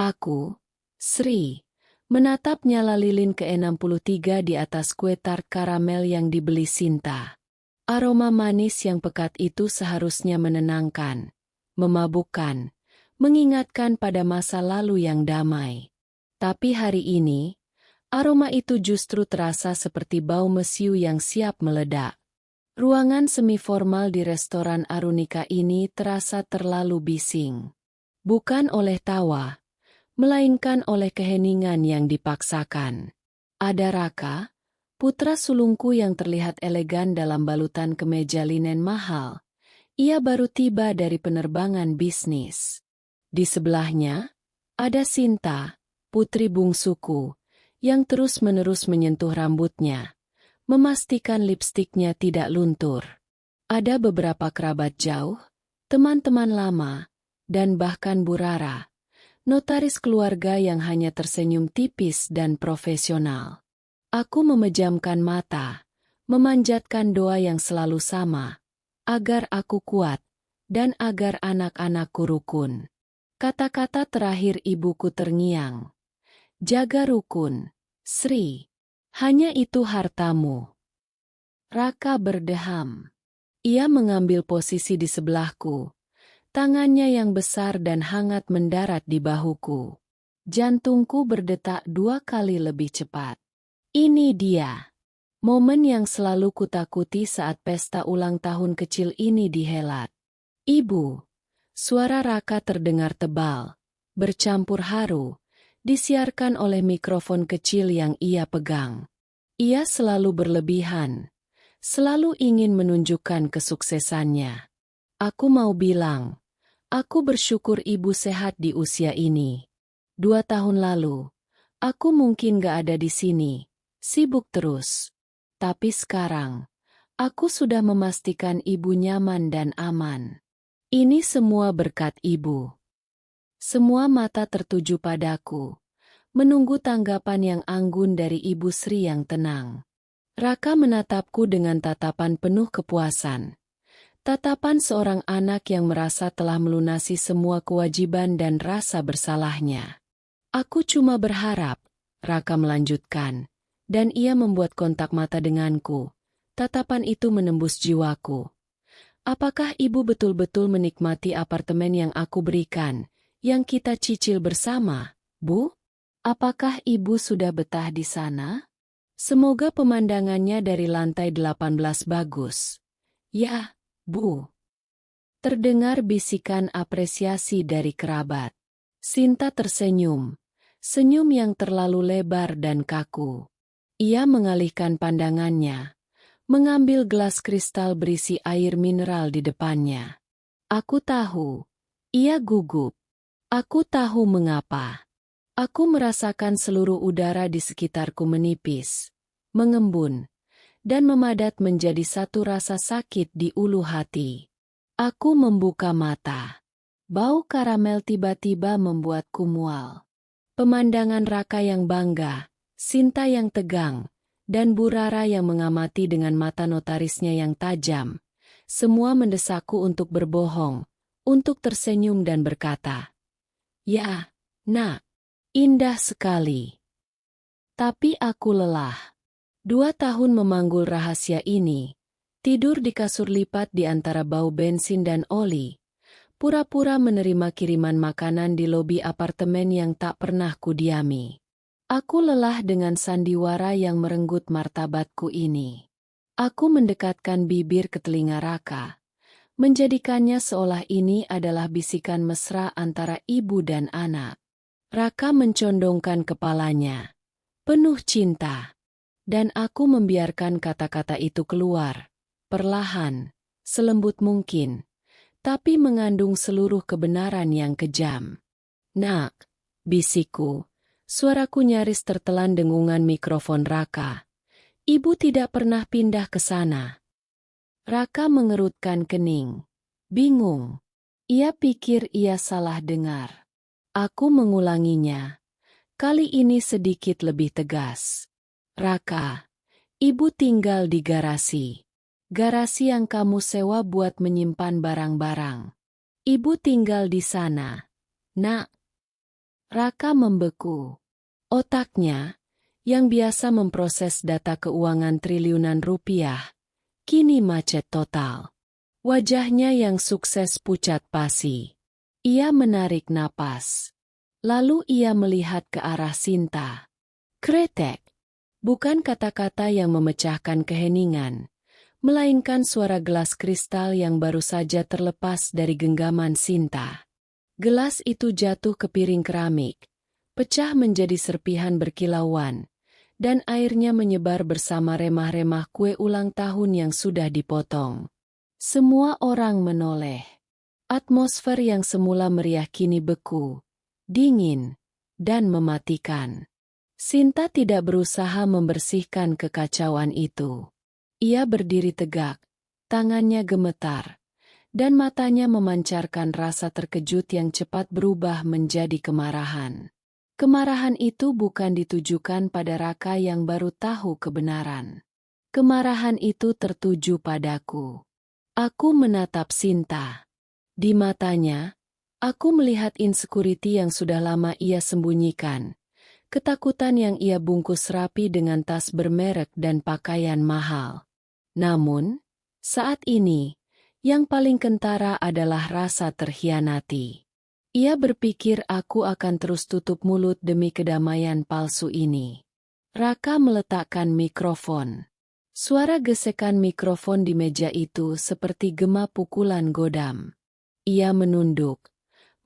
Aku, Sri, menatap nyala lilin ke-63 di atas kue tart karamel yang dibeli Sinta. Aroma manis yang pekat itu seharusnya menenangkan, memabukkan, mengingatkan pada masa lalu yang damai. Tapi hari ini, aroma itu justru terasa seperti bau mesiu yang siap meledak. Ruangan semi-formal di restoran Arunika ini terasa terlalu bising. Bukan oleh tawa, melainkan oleh keheningan yang dipaksakan. Ada Raka, putra sulungku yang terlihat elegan dalam balutan kemeja linen mahal. Ia baru tiba dari penerbangan bisnis. Di sebelahnya, ada Sinta, putri bungsuku, yang terus-menerus menyentuh rambutnya, memastikan lipstiknya tidak luntur. Ada beberapa kerabat jauh, teman-teman lama, dan bahkan Bu Rara, notaris keluarga yang hanya tersenyum tipis dan profesional. Aku memejamkan mata, memanjatkan doa yang selalu sama, agar aku kuat, dan agar anak-anakku rukun. Kata-kata terakhir ibuku terngiang. Jaga rukun, Sri. Hanya itu hartamu. Raka berdeham. Ia mengambil posisi di sebelahku. Tangannya yang besar dan hangat mendarat di bahuku. Jantungku berdetak 2 kali lebih cepat. Ini dia. Momen yang selalu kutakuti saat pesta ulang tahun kecil ini dihelat. Ibu. Suara Raka terdengar tebal, bercampur haru, disiarkan oleh mikrofon kecil yang ia pegang. Ia selalu berlebihan, selalu ingin menunjukkan kesuksesannya. Aku mau bilang, aku bersyukur ibu sehat di usia ini. 2 tahun lalu, aku mungkin gak ada di sini. Sibuk terus. Tapi sekarang, aku sudah memastikan ibu nyaman dan aman. Ini semua berkat ibu. Semua mata tertuju padaku, menunggu tanggapan yang anggun dari Ibu Sri yang tenang. Raka menatapku dengan tatapan penuh kepuasan. Tatapan seorang anak yang merasa telah melunasi semua kewajiban dan rasa bersalahnya. Aku cuma berharap, Raka melanjutkan. Dan ia membuat kontak mata denganku. Tatapan itu menembus jiwaku. Apakah ibu betul-betul menikmati apartemen yang aku berikan, yang kita cicil bersama, Bu? Apakah ibu sudah betah di sana? Semoga pemandangannya dari lantai 18 bagus. Ya, Bu. Terdengar bisikan apresiasi dari kerabat. Sinta tersenyum. Senyum yang terlalu lebar dan kaku. Ia mengalihkan pandangannya, mengambil gelas kristal berisi air mineral di depannya. Aku tahu, ia gugup. Aku tahu mengapa. Aku merasakan seluruh udara di sekitarku menipis, mengembun, dan memadat menjadi satu rasa sakit di ulu hati. Aku membuka mata. Bau karamel tiba-tiba membuatku mual. Pemandangan Raka yang bangga, Sinta yang tegang, dan Bu Rara yang mengamati dengan mata notarisnya yang tajam. Semua mendesakku untuk berbohong, untuk tersenyum dan berkata, "Ya, Nak, indah sekali." Tapi aku lelah. 2 tahun memanggul rahasia ini, tidur di kasur lipat di antara bau bensin dan oli, pura-pura menerima kiriman makanan di lobi apartemen yang tak pernah kudiami. Aku lelah dengan sandiwara yang merenggut martabatku ini. Aku mendekatkan bibir ke telinga Raka, menjadikannya seolah ini adalah bisikan mesra antara ibu dan anak. Raka mencondongkan kepalanya, penuh cinta, dan aku membiarkan kata-kata itu keluar, perlahan, selembut mungkin, tapi mengandung seluruh kebenaran yang kejam. "Nak," bisikku. Suaraku nyaris tertelan dengungan mikrofon Raka. "Ibu tidak pernah pindah ke sana." Raka mengerutkan kening. Bingung. Ia pikir ia salah dengar. Aku mengulanginya. Kali ini sedikit lebih tegas. "Raka, ibu tinggal di garasi. Garasi yang kamu sewa buat menyimpan barang-barang. Ibu tinggal di sana, Nak." Raka membeku. Otaknya, yang biasa memproses data keuangan triliunan rupiah, kini macet total. Wajahnya yang sukses pucat pasi. Ia menarik napas. Lalu ia melihat ke arah Sinta. Kretek. Bukan kata-kata yang memecahkan keheningan, melainkan suara gelas kristal yang baru saja terlepas dari genggaman Sinta. Gelas itu jatuh ke piring keramik, pecah menjadi serpihan berkilauan, dan airnya menyebar bersama remah-remah kue ulang tahun yang sudah dipotong. Semua orang menoleh. Atmosfer yang semula meriah kini beku, dingin, dan mematikan. Sinta tidak berusaha membersihkan kekacauan itu. Ia berdiri tegak, tangannya gemetar, dan matanya memancarkan rasa terkejut yang cepat berubah menjadi kemarahan. Kemarahan itu bukan ditujukan pada Raka yang baru tahu kebenaran. Kemarahan itu tertuju padaku. Aku menatap Sinta. Di matanya, aku melihat insecurity yang sudah lama ia sembunyikan. Ketakutan yang ia bungkus rapi dengan tas bermerek dan pakaian mahal. Namun, saat ini, yang paling kentara adalah rasa terhianati. Ia berpikir aku akan terus tutup mulut demi kedamaian palsu ini. Raka meletakkan mikrofon. Suara gesekan mikrofon di meja itu seperti gema pukulan godam. Ia menunduk,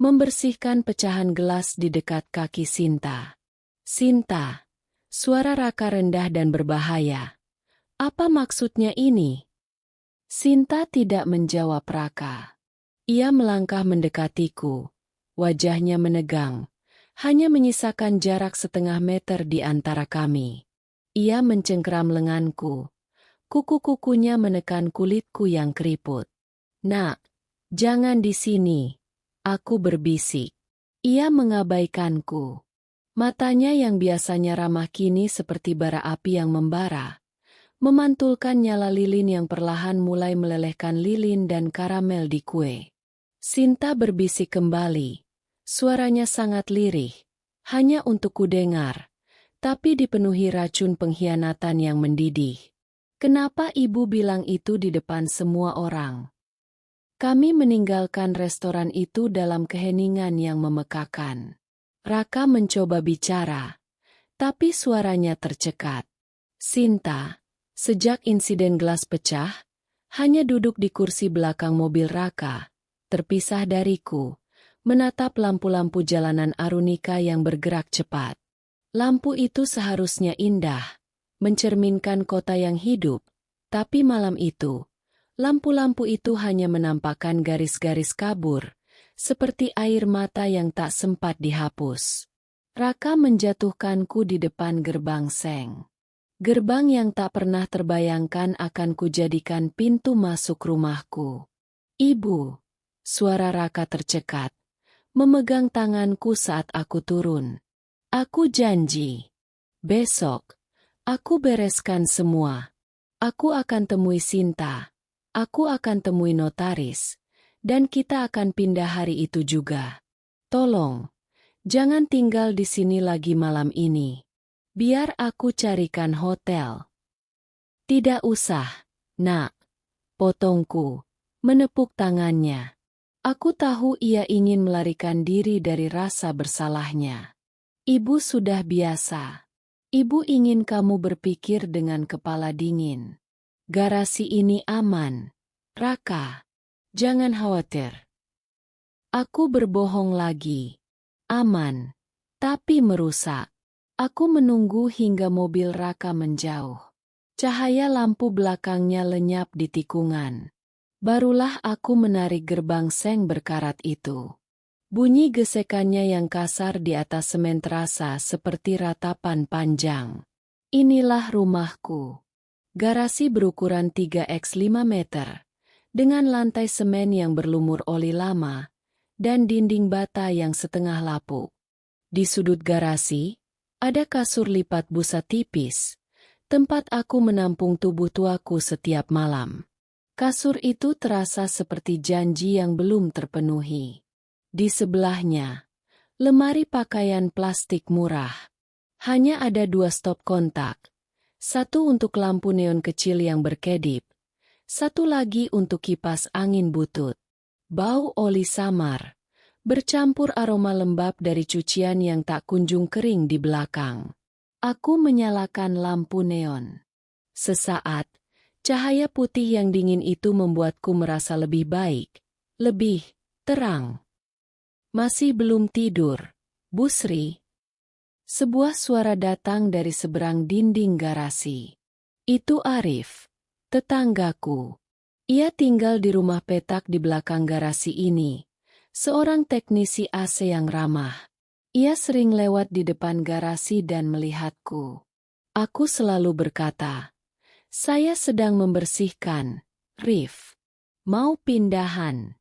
membersihkan pecahan gelas di dekat kaki Sinta. Sinta, suara Raka rendah dan berbahaya. Apa maksudnya ini? Sinta tidak menjawab Raka. Ia melangkah mendekatiku, wajahnya menegang, hanya menyisakan jarak setengah meter di antara kami. Ia mencengkeram lenganku, kuku-kukunya menekan kulitku yang keriput. Nak, jangan di sini, aku berbisik. Ia mengabaikanku. Matanya yang biasanya ramah kini seperti bara api yang membara, memantulkan nyala lilin yang perlahan mulai melelehkan lilin dan karamel di kue. Sinta berbisik kembali, suaranya sangat lirih, hanya untuk kudengar, tapi dipenuhi racun pengkhianatan yang mendidih. Kenapa ibu bilang itu di depan semua orang? Kami meninggalkan restoran itu dalam keheningan yang memekakan. Raka mencoba bicara, tapi suaranya tercekat. Sinta, sejak insiden gelas pecah, hanya duduk di kursi belakang mobil Raka, terpisah dariku, menatap lampu-lampu jalanan Arunika yang bergerak cepat. Lampu itu seharusnya indah, mencerminkan kota yang hidup, tapi malam itu, lampu-lampu itu hanya menampakkan garis-garis kabur, seperti air mata yang tak sempat dihapus. Raka menjatuhkanku di depan gerbang seng. Gerbang yang tak pernah terbayangkan akan kujadikan pintu masuk rumahku. Ibu, suara Raka tercekat, memegang tanganku saat aku turun. Aku janji, besok, aku bereskan semua. Aku akan temui Sinta, aku akan temui notaris, dan kita akan pindah hari itu juga. Tolong, jangan tinggal di sini lagi malam ini. Biar aku carikan hotel. Tidak usah, nak. Potongku, menepuk tangannya. Aku tahu ia ingin melarikan diri dari rasa bersalahnya. Ibu sudah biasa. Ibu ingin kamu berpikir dengan kepala dingin. Garasi ini aman, Raka. Jangan khawatir. Aku berbohong lagi. Aman, tapi merusak. Aku menunggu hingga mobil Raka menjauh. Cahaya lampu belakangnya lenyap di tikungan. Barulah aku menarik gerbang seng berkarat itu. Bunyi gesekannya yang kasar di atas semen terasa seperti ratapan panjang. Inilah rumahku. Garasi berukuran 3x5 meter. Dengan lantai semen yang berlumur oli lama, dan dinding bata yang setengah lapuk. Di sudut garasi, ada kasur lipat busa tipis, tempat aku menampung tubuh tuaku setiap malam. Kasur itu terasa seperti janji yang belum terpenuhi. Di sebelahnya, Lemari pakaian plastik murah. Hanya ada 2 stop kontak. Satu untuk lampu neon kecil yang berkedip. Satu lagi untuk kipas angin butut. Bau oli samar. Bercampur aroma lembab dari cucian yang tak kunjung kering di belakang. Aku menyalakan lampu neon. Sesaat, cahaya putih yang dingin itu membuatku merasa lebih baik. Lebih terang. Masih belum tidur, Bu Sri? Sebuah suara datang dari seberang dinding garasi. Itu Arif, tetanggaku. Ia tinggal di rumah petak di belakang garasi ini. Seorang teknisi AC yang ramah. Ia sering lewat di depan garasi dan melihatku. Aku selalu berkata, "Saya sedang membersihkan, Rif. Mau pindahan."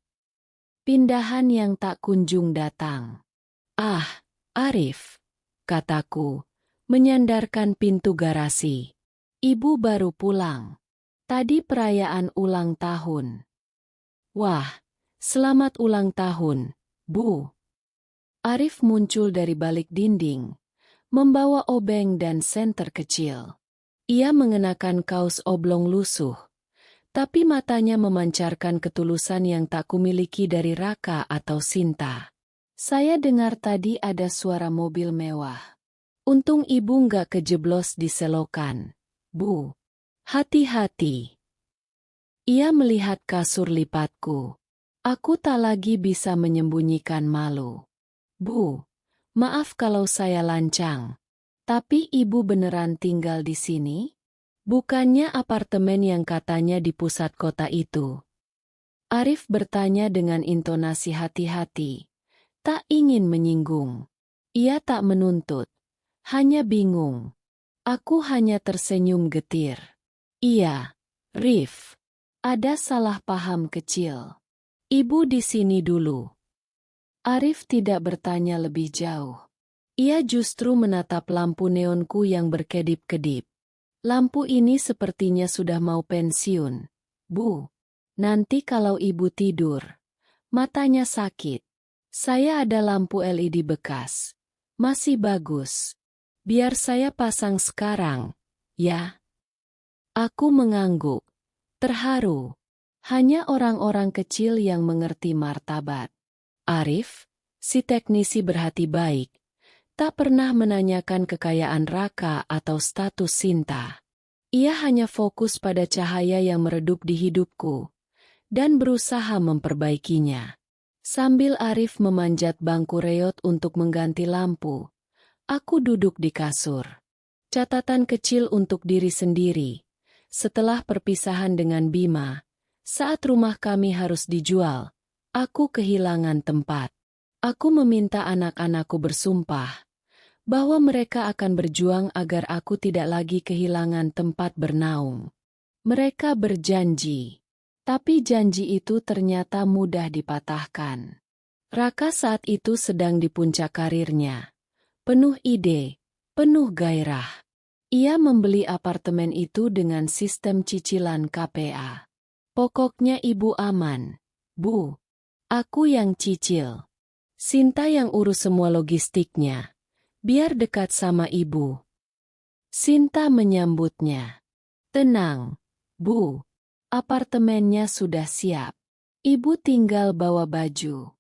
Pindahan yang tak kunjung datang. "Ah, Arif," kataku, menyandarkan pintu garasi. "Ibu baru pulang. Tadi perayaan ulang tahun." "Wah, selamat ulang tahun, Bu." Arif muncul dari balik dinding, membawa obeng dan senter kecil. Ia mengenakan kaos oblong lusuh, tapi matanya memancarkan ketulusan yang tak kumiliki dari Raka atau Sinta. "Saya dengar tadi ada suara mobil mewah. Untung ibu nggak kejeblos di selokan, Bu. Hati-hati." Ia melihat kasur lipatku. Aku tak lagi bisa menyembunyikan malu. "Bu, maaf kalau saya lancang. Tapi ibu beneran tinggal di sini? Bukannya apartemen yang katanya di pusat kota itu?" Arif bertanya dengan intonasi hati-hati. Tak ingin menyinggung. Ia tak menuntut. Hanya bingung. Aku hanya tersenyum getir. "Iya, Rif. Ada salah paham kecil. Ibu di sini dulu." Arif tidak bertanya lebih jauh. Ia justru menatap lampu neonku yang berkedip-kedip. "Lampu ini sepertinya sudah mau pensiun, Bu. Nanti kalau ibu tidur, matanya sakit. Saya ada lampu LED bekas. Masih bagus. Biar saya pasang sekarang, ya." Aku mengangguk. Terharu. Hanya orang-orang kecil yang mengerti martabat. Arif, si teknisi berhati baik, tak pernah menanyakan kekayaan Raka atau status Sinta. Ia hanya fokus pada cahaya yang meredup di hidupku, dan berusaha memperbaikinya. Sambil Arif memanjat bangku reot untuk mengganti lampu, aku duduk di kasur. Catatan kecil untuk diri sendiri. Setelah perpisahan dengan Bima, saat rumah kami harus dijual, aku kehilangan tempat. Aku meminta anak-anakku bersumpah bahwa mereka akan berjuang agar aku tidak lagi kehilangan tempat bernaung. Mereka berjanji, tapi janji itu ternyata mudah dipatahkan. Raka saat itu sedang di puncak karirnya. Penuh ide, penuh gairah. Ia membeli apartemen itu dengan sistem cicilan KPA. "Pokoknya ibu aman, Bu. Aku yang cicil. Sinta yang urus semua logistiknya. Biar dekat sama ibu." Sinta menyambutnya. "Tenang, Bu. Apartemennya sudah siap. Ibu tinggal bawa baju.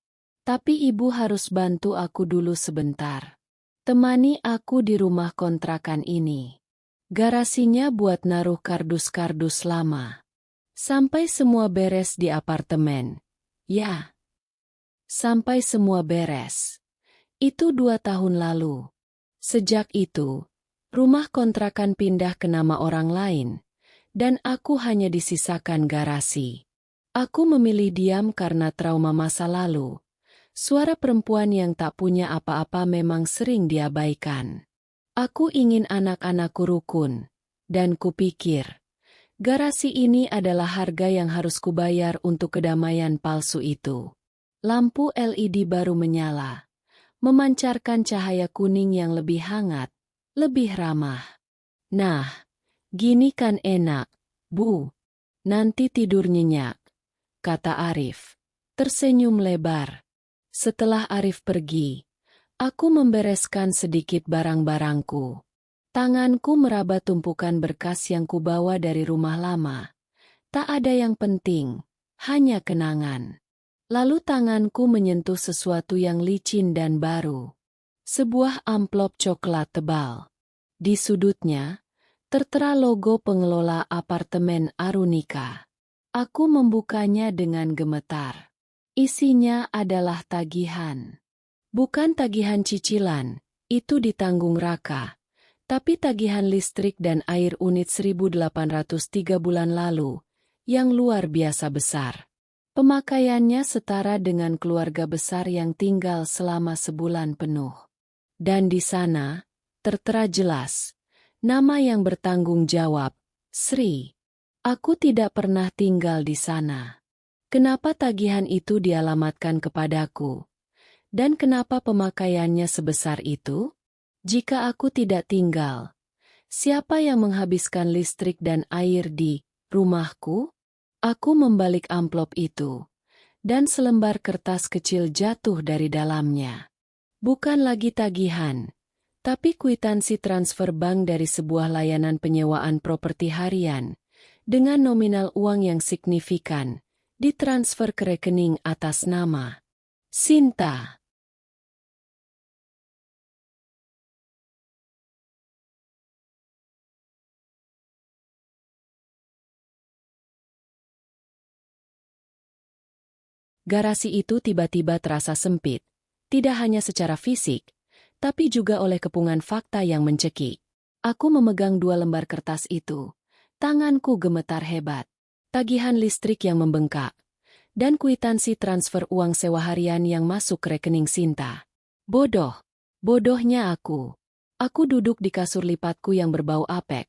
Tapi ibu harus bantu aku dulu sebentar. Temani aku di rumah kontrakan ini. Garasinya buat naruh kardus-kardus lama. Sampai semua beres di apartemen. Ya. Sampai semua beres. Itu 2 tahun lalu. Sejak itu, rumah kontrakan pindah ke nama orang lain, dan aku hanya disisakan garasi. Aku memilih diam karena trauma masa lalu. Suara perempuan yang tak punya apa-apa memang sering diabaikan. Aku ingin anak-anakku rukun, dan kupikir, garasi ini adalah harga yang harus kubayar untuk kedamaian palsu itu. Lampu LED baru menyala, memancarkan cahaya kuning yang lebih hangat, lebih ramah. "Nah, gini kan enak, Bu. Nanti tidur nyenyak," kata Arif, tersenyum lebar. Setelah Arif pergi, Aku membereskan sedikit barang-barangku. Tanganku meraba tumpukan berkas yang kubawa dari rumah lama. Tak ada yang penting, hanya kenangan. Lalu tanganku menyentuh sesuatu yang licin dan baru. Sebuah amplop coklat tebal. Di sudutnya, tertera logo pengelola apartemen Arunika. Aku membukanya dengan gemetar. Isinya adalah tagihan. Bukan tagihan cicilan, itu ditanggung Raka. Tapi tagihan listrik dan air unit 1.803 bulan lalu, yang luar biasa besar. Pemakaiannya setara dengan keluarga besar yang tinggal selama sebulan penuh. Dan di sana, tertera jelas, nama yang bertanggung jawab, Sri. Aku tidak pernah tinggal di sana. Kenapa tagihan itu dialamatkan kepadaku? Dan kenapa pemakaiannya sebesar itu? Jika aku tidak tinggal, siapa yang menghabiskan listrik dan air di rumahku? Aku membalik amplop itu, dan selembar kertas kecil jatuh dari dalamnya. Bukan lagi tagihan, tapi kwitansi transfer bank dari sebuah layanan penyewaan properti harian, dengan nominal uang yang signifikan, ditransfer ke rekening atas nama Sinta. Garasi itu tiba-tiba terasa sempit, tidak hanya secara fisik, tapi juga oleh kepungan fakta yang mencekik. Aku memegang 2 lembar kertas itu. Tanganku gemetar hebat. Tagihan listrik yang membengkak, dan kwitansi transfer uang sewa harian yang masuk ke rekening Sinta. Bodoh. Bodohnya aku. Aku duduk di kasur lipatku yang berbau apek,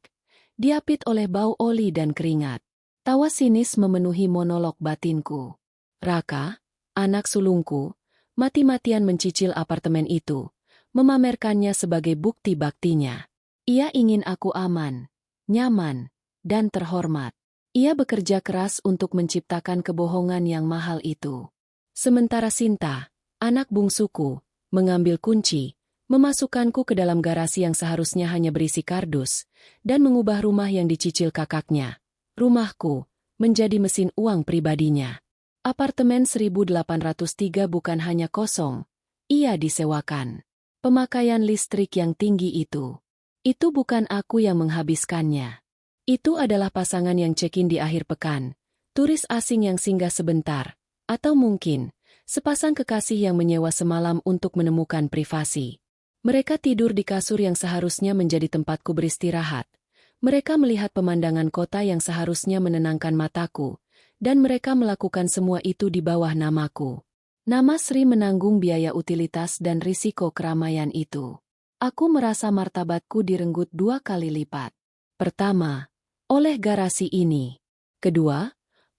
diapit oleh bau oli dan keringat. Tawa sinis memenuhi monolog batinku. Raka, anak sulungku, mati-matian mencicil apartemen itu, memamerkannya sebagai bukti baktinya. Ia ingin aku aman, nyaman, dan terhormat. Ia bekerja keras untuk menciptakan kebohongan yang mahal itu. Sementara Sinta, anak bungsuku, mengambil kunci, memasukkanku ke dalam garasi yang seharusnya hanya berisi kardus, dan mengubah rumah yang dicicil kakaknya, rumahku, menjadi mesin uang pribadinya. Apartemen 1.803 bukan hanya kosong, ia disewakan. Pemakaian listrik yang tinggi itu bukan aku yang menghabiskannya. Itu adalah pasangan yang check-in di akhir pekan, turis asing yang singgah sebentar, atau mungkin sepasang kekasih yang menyewa semalam untuk menemukan privasi. Mereka tidur di kasur yang seharusnya menjadi tempatku beristirahat. Mereka melihat pemandangan kota yang seharusnya menenangkan mataku, dan mereka melakukan semua itu di bawah namaku. Nama Sri menanggung biaya utilitas dan risiko keramaian itu. Aku merasa martabatku direnggut 2 kali lipat. Pertama, oleh garasi ini. Kedua,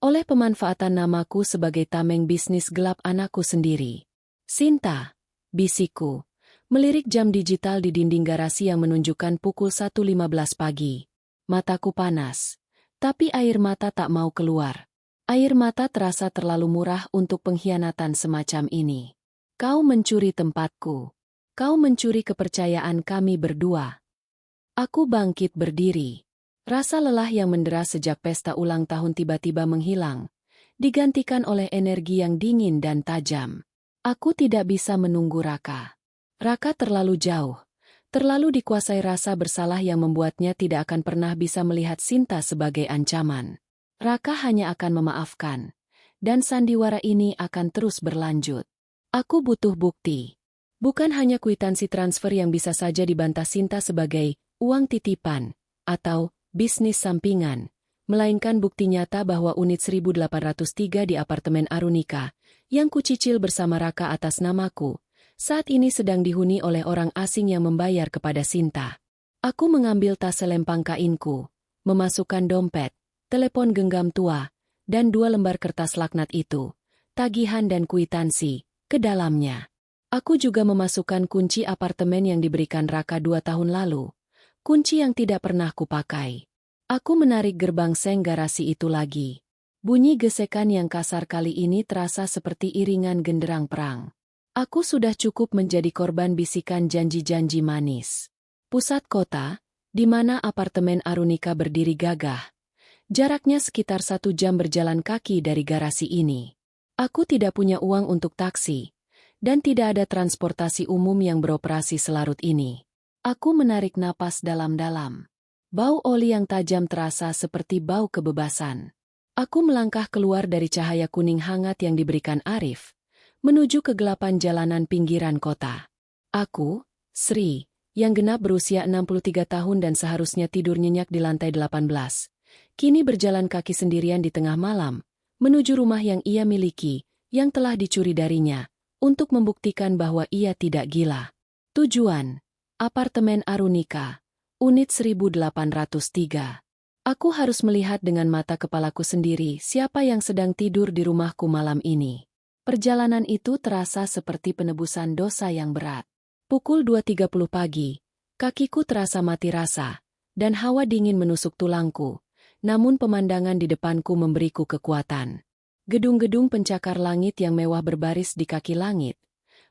oleh pemanfaatan namaku sebagai tameng bisnis gelap anakku sendiri. Sinta, bisikku, melirik jam digital di dinding garasi yang menunjukkan pukul 1.15 pagi. Mataku panas, tapi air mata tak mau keluar. Air mata terasa terlalu murah untuk pengkhianatan semacam ini. Kau mencuri tempatku. Kau mencuri kepercayaan kami berdua. Aku bangkit berdiri. Rasa lelah yang mendera sejak pesta ulang tahun tiba-tiba menghilang, digantikan oleh energi yang dingin dan tajam. Aku tidak bisa menunggu Raka. Raka terlalu jauh, terlalu dikuasai rasa bersalah yang membuatnya tidak akan pernah bisa melihat Sinta sebagai ancaman. Raka hanya akan memaafkan, dan sandiwara ini akan terus berlanjut. Aku butuh bukti. Bukan hanya kwitansi transfer yang bisa saja dibantah Sinta sebagai uang titipan atau bisnis sampingan, melainkan bukti nyata bahwa unit 1.803 di apartemen Arunika, yang kucicil bersama Raka atas namaku, saat ini sedang dihuni oleh orang asing yang membayar kepada Sinta. Aku mengambil tas selempang kainku, memasukkan dompet, telepon genggam tua, dan 2 lembar kertas laknat itu, tagihan dan kwitansi, ke dalamnya. Aku juga memasukkan kunci apartemen yang diberikan Raka 2 tahun lalu, kunci yang tidak pernah kupakai. Aku menarik gerbang seng garasi itu lagi. Bunyi gesekan yang kasar kali ini terasa seperti iringan genderang perang. Aku sudah cukup menjadi korban bisikan janji-janji manis. Pusat kota, di mana apartemen Arunika berdiri gagah. Jaraknya sekitar 1 jam berjalan kaki dari garasi ini. Aku tidak punya uang untuk taksi, dan tidak ada transportasi umum yang beroperasi selarut ini. Aku menarik napas dalam-dalam. Bau oli yang tajam terasa seperti bau kebebasan. Aku melangkah keluar dari cahaya kuning hangat yang diberikan Arif, menuju kegelapan jalanan pinggiran kota. Aku, Sri, yang genap berusia 63 tahun dan seharusnya tidur nyenyak di lantai 18, kini berjalan kaki sendirian di tengah malam, menuju rumah yang ia miliki, yang telah dicuri darinya, untuk membuktikan bahwa ia tidak gila. Tujuan, apartemen Arunika, unit 1803. Aku harus melihat dengan mata kepalaku sendiri siapa yang sedang tidur di rumahku malam ini. Perjalanan itu terasa seperti penebusan dosa yang berat. Pukul 2.30 pagi, kakiku terasa mati rasa, dan hawa dingin menusuk tulangku, namun pemandangan di depanku memberiku kekuatan. Gedung-gedung pencakar langit yang mewah berbaris di kaki langit,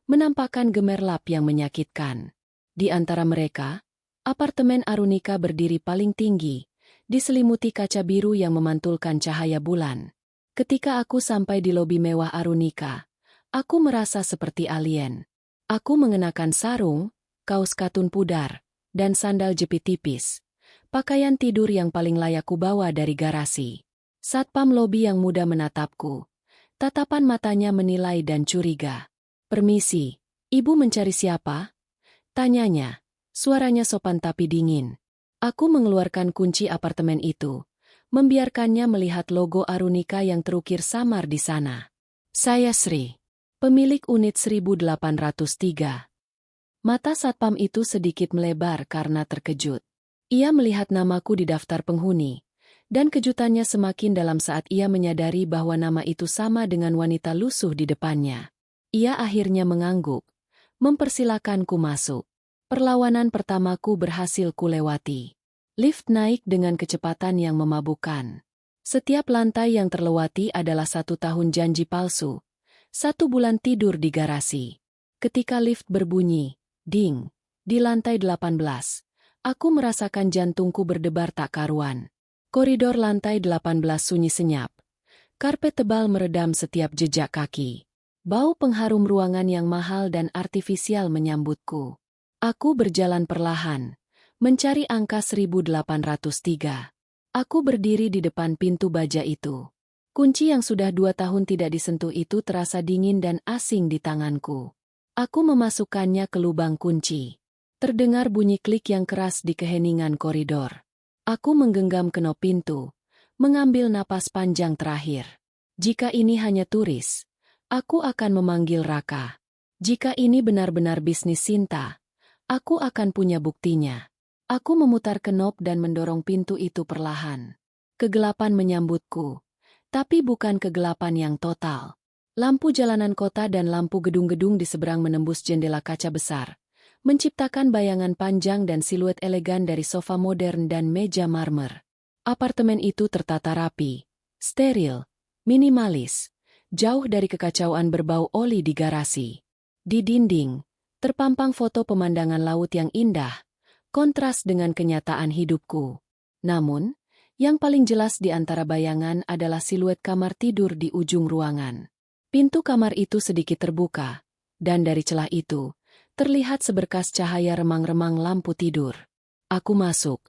menampakkan gemerlap yang menyakitkan. Di antara mereka, apartemen Arunika berdiri paling tinggi, diselimuti kaca biru yang memantulkan cahaya bulan. Ketika aku sampai di lobi mewah Arunika, aku merasa seperti alien. Aku mengenakan sarung, kaos katun pudar, dan sandal jepit tipis. Pakaian tidur yang paling layak kubawa dari garasi. Satpam lobi yang muda menatapku. Tatapan matanya menilai dan curiga. "Permisi, ibu mencari siapa?" tanyanya. Suaranya sopan tapi dingin. Aku mengeluarkan kunci apartemen itu, membiarkannya melihat logo Arunika yang terukir samar di sana. "Saya Sri, pemilik unit 1803. Mata satpam itu sedikit melebar karena terkejut. Ia melihat namaku di daftar penghuni, dan kejutannya semakin dalam saat ia menyadari bahwa nama itu sama dengan wanita lusuh di depannya. Ia akhirnya mengangguk, mempersilakanku masuk. Perlawanan pertamaku berhasil kulewati. Lift naik dengan kecepatan yang memabukkan. Setiap lantai yang terlewati adalah 1 tahun janji palsu. 1 bulan tidur di garasi. Ketika lift berbunyi, ding, di lantai 18, aku merasakan jantungku berdebar tak karuan. Koridor lantai 18 sunyi senyap. Karpet tebal meredam setiap jejak kaki. Bau pengharum ruangan yang mahal dan artifisial menyambutku. Aku berjalan perlahan, mencari angka 1803. Aku berdiri di depan pintu baja itu. Kunci yang sudah 2 tahun tidak disentuh itu terasa dingin dan asing di tanganku. Aku memasukkannya ke lubang kunci. Terdengar bunyi klik yang keras di keheningan koridor. Aku menggenggam kenop pintu, mengambil napas panjang terakhir. Jika ini hanya turis, aku akan memanggil Raka. Jika ini benar-benar bisnis Sinta, aku akan punya buktinya. Aku memutar kenop dan mendorong pintu itu perlahan. Kegelapan menyambutku. Tapi bukan kegelapan yang total. Lampu jalanan kota dan lampu gedung-gedung di seberang menembus jendela kaca besar, menciptakan bayangan panjang dan siluet elegan dari sofa modern dan meja marmer. Apartemen itu tertata rapi, steril, minimalis, jauh dari kekacauan berbau oli di garasi. Di dinding, terpampang foto pemandangan laut yang indah, kontras dengan kenyataan hidupku. Namun, yang paling jelas di antara bayangan adalah siluet kamar tidur di ujung ruangan. Pintu kamar itu sedikit terbuka, dan dari celah itu, terlihat seberkas cahaya remang-remang lampu tidur. Aku masuk,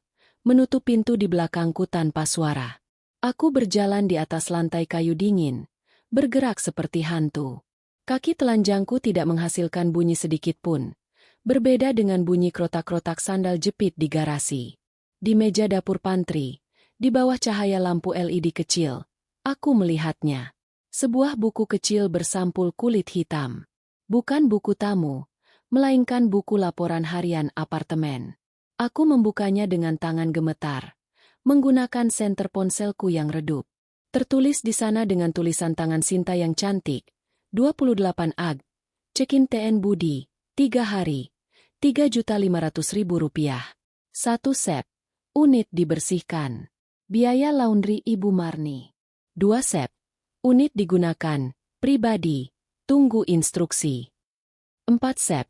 menutup pintu di belakangku tanpa suara. Aku berjalan di atas lantai kayu dingin, bergerak seperti hantu. Kaki telanjangku tidak menghasilkan bunyi sedikit pun, berbeda dengan bunyi krotak-krotak sandal jepit di garasi. Di meja dapur pantry, di bawah cahaya lampu LED kecil, aku melihatnya. Sebuah buku kecil bersampul kulit hitam. Bukan buku tamu, melainkan buku laporan harian apartemen. Aku membukanya dengan tangan gemetar, menggunakan senter ponselku yang redup. Tertulis di sana dengan tulisan tangan Sinta yang cantik, 28 Ag, check-in TN Budi, 3 hari, Rp3.500.000. 1 Sep, unit dibersihkan. Biaya laundry Ibu Marni. 2 Sep, unit digunakan, pribadi, tunggu instruksi. 4 Sep.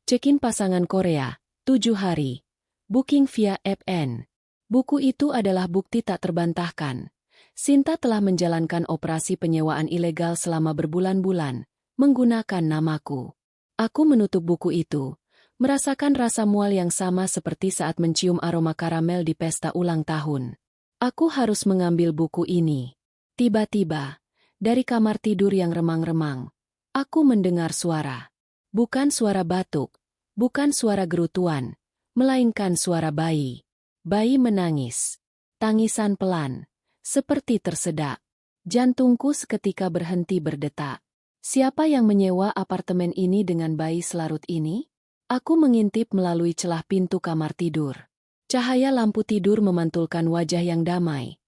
Check-in pasangan Korea, 7 hari. Booking via FN. Buku itu adalah bukti tak terbantahkan. Sinta telah menjalankan operasi penyewaan ilegal selama berbulan-bulan, menggunakan namaku. Aku menutup buku itu, merasakan rasa mual yang sama seperti saat mencium aroma karamel di pesta ulang tahun. Aku harus mengambil buku ini. Tiba-tiba, dari kamar tidur yang remang-remang, aku mendengar suara. Bukan suara batuk, bukan suara gerutuan, melainkan suara bayi. Bayi menangis. Tangisan pelan, seperti tersedak. Jantungku seketika berhenti berdetak. Siapa yang menyewa apartemen ini dengan bayi selarut ini? Aku mengintip melalui celah pintu kamar tidur. Cahaya lampu tidur memantulkan wajah yang damai.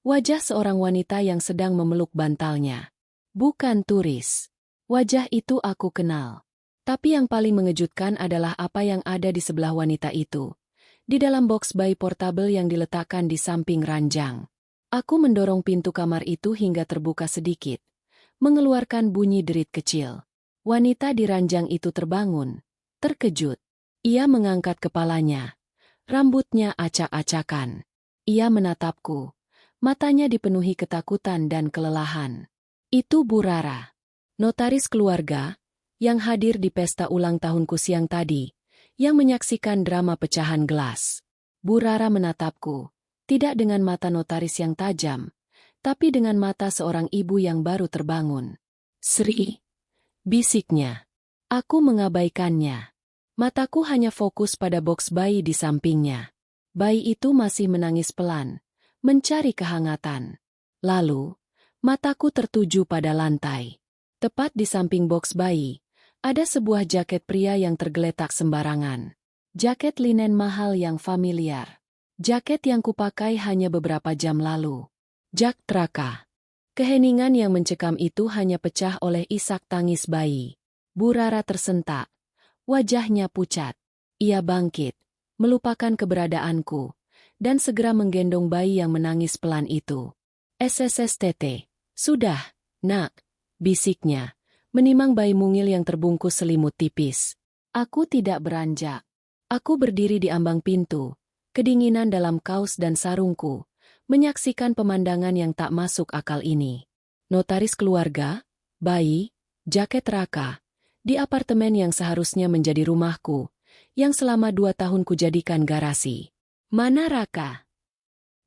Wajah seorang wanita yang sedang memeluk bantalnya. Bukan turis. Wajah itu aku kenal. Tapi yang paling mengejutkan adalah apa yang ada di sebelah wanita itu. Di dalam box bayi portabel yang diletakkan di samping ranjang. Aku mendorong pintu kamar itu hingga terbuka sedikit. Mengeluarkan bunyi derit kecil. Wanita di ranjang itu terbangun. Terkejut. Ia mengangkat kepalanya. Rambutnya acak-acakan. Ia menatapku. Matanya dipenuhi ketakutan dan kelelahan. Itu Bu Rara. Notaris keluarga, yang hadir di pesta ulang tahunku siang tadi, yang menyaksikan drama pecahan gelas. Bu Rara menatapku, tidak dengan mata notaris yang tajam, tapi dengan mata seorang ibu yang baru terbangun. "Sri," bisiknya. Aku mengabaikannya. Mataku hanya fokus pada boks bayi di sampingnya. Bayi itu masih menangis pelan, mencari kehangatan. Lalu, mataku tertuju pada lantai. Tepat di samping boks bayi, ada sebuah jaket pria yang tergeletak sembarangan. Jaket linen mahal yang familiar. Jaket yang kupakai hanya beberapa jam lalu. Jak Traka. Keheningan yang mencekam itu hanya pecah oleh isak tangis bayi. Bu Rara tersentak. Wajahnya pucat. Ia bangkit, melupakan keberadaanku, dan segera menggendong bayi yang menangis pelan itu. "SSSTT. Sudah, nak," bisiknya, menimang bayi mungil yang terbungkus selimut tipis. Aku tidak beranjak. Aku berdiri di ambang pintu, kedinginan dalam kaos dan sarungku, menyaksikan pemandangan yang tak masuk akal ini. Notaris keluarga, bayi, jaket Raka, di apartemen yang seharusnya menjadi rumahku, yang selama 2 tahun kujadikan garasi. "Mana Raka?"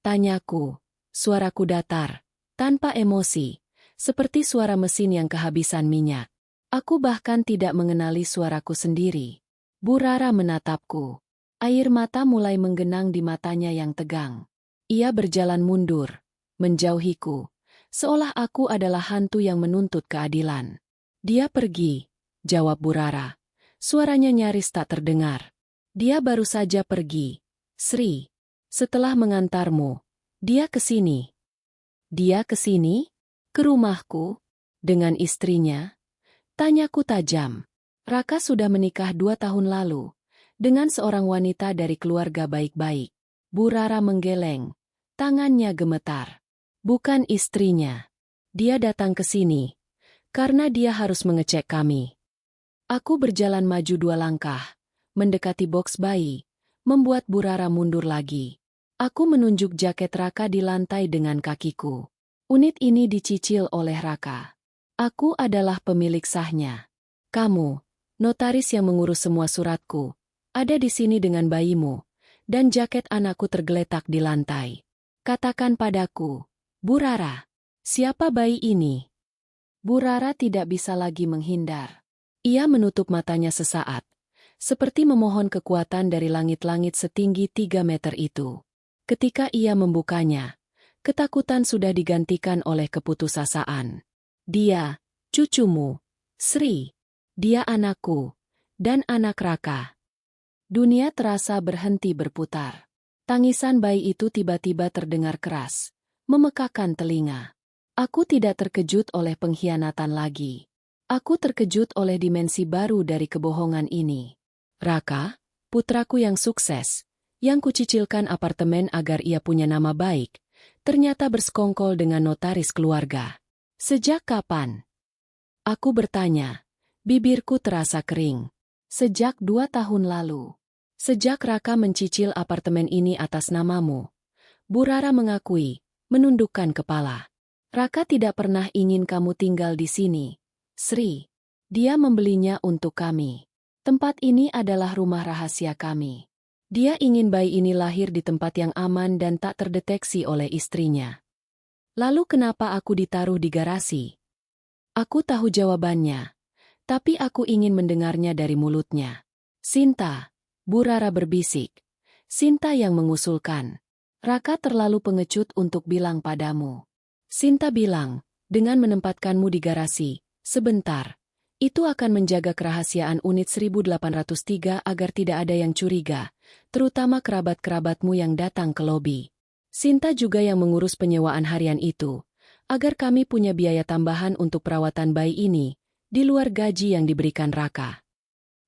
tanyaku. Suaraku datar, tanpa emosi, seperti suara mesin yang kehabisan minyak. Aku bahkan tidak mengenali suaraku sendiri. Bu Rara menatapku. Air mata mulai menggenang di matanya yang tegang. Ia berjalan mundur, menjauhiku, seolah aku adalah hantu yang menuntut keadilan. "Dia pergi," jawab Bu Rara. Suaranya nyaris tak terdengar. "Dia baru saja pergi, Sri. Setelah mengantarmu, dia ke sini." "Dia ke sini? Ke rumahku? Dengan istrinya?" Tanyaku tajam. Raka sudah menikah 2 tahun lalu, dengan seorang wanita dari keluarga baik-baik. Bu Rara menggeleng, tangannya gemetar. "Bukan istrinya. Dia datang ke sini, karena dia harus mengecek kami." Aku berjalan maju 2 langkah, mendekati boks bayi, membuat Bu Rara mundur lagi. Aku menunjuk jaket Raka di lantai dengan kakiku. "Unit ini dicicil oleh Raka. Aku adalah pemilik sahnya. Kamu, notaris yang mengurus semua suratku, ada di sini dengan bayimu, dan jaket anakku tergeletak di lantai. Katakan padaku, Bu Rara, siapa bayi ini?" Bu Rara tidak bisa lagi menghindar. Ia menutup matanya sesaat, seperti memohon kekuatan dari langit-langit setinggi 3 meter itu. Ketika ia membukanya, ketakutan sudah digantikan oleh keputusasaan. "Dia, cucumu, Sri. Dia anakku, dan anak Raka." Dunia terasa berhenti berputar. Tangisan bayi itu tiba-tiba terdengar keras, memekakan telinga. Aku tidak terkejut oleh pengkhianatan lagi. Aku terkejut oleh dimensi baru dari kebohongan ini. Raka, putraku yang sukses, yang kucicilkan apartemen agar ia punya nama baik, ternyata bersekongkol dengan notaris keluarga. Sejak kapan? Aku bertanya, Bibirku terasa kering. Sejak 2 tahun lalu. Sejak Raka mencicil apartemen ini atas namamu. Bu Rara mengakui, menundukkan kepala. Raka tidak pernah ingin kamu tinggal di sini, Sri. Dia membelinya untuk kami. Tempat ini adalah rumah rahasia kami. Dia ingin bayi ini lahir di tempat yang aman dan tak terdeteksi oleh istrinya. Lalu kenapa aku ditaruh di garasi? Aku tahu jawabannya, tapi aku ingin mendengarnya dari mulutnya. Sinta, Bu Rara berbisik. Sinta yang mengusulkan. Raka terlalu pengecut untuk bilang padamu. Sinta bilang, dengan menempatkanmu di garasi, sebentar. Itu akan menjaga kerahasiaan unit 1803 agar tidak ada yang curiga, terutama kerabat-kerabatmu yang datang ke lobi. Sinta juga yang mengurus penyewaan harian itu, agar kami punya biaya tambahan untuk perawatan bayi ini, di luar gaji yang diberikan Raka.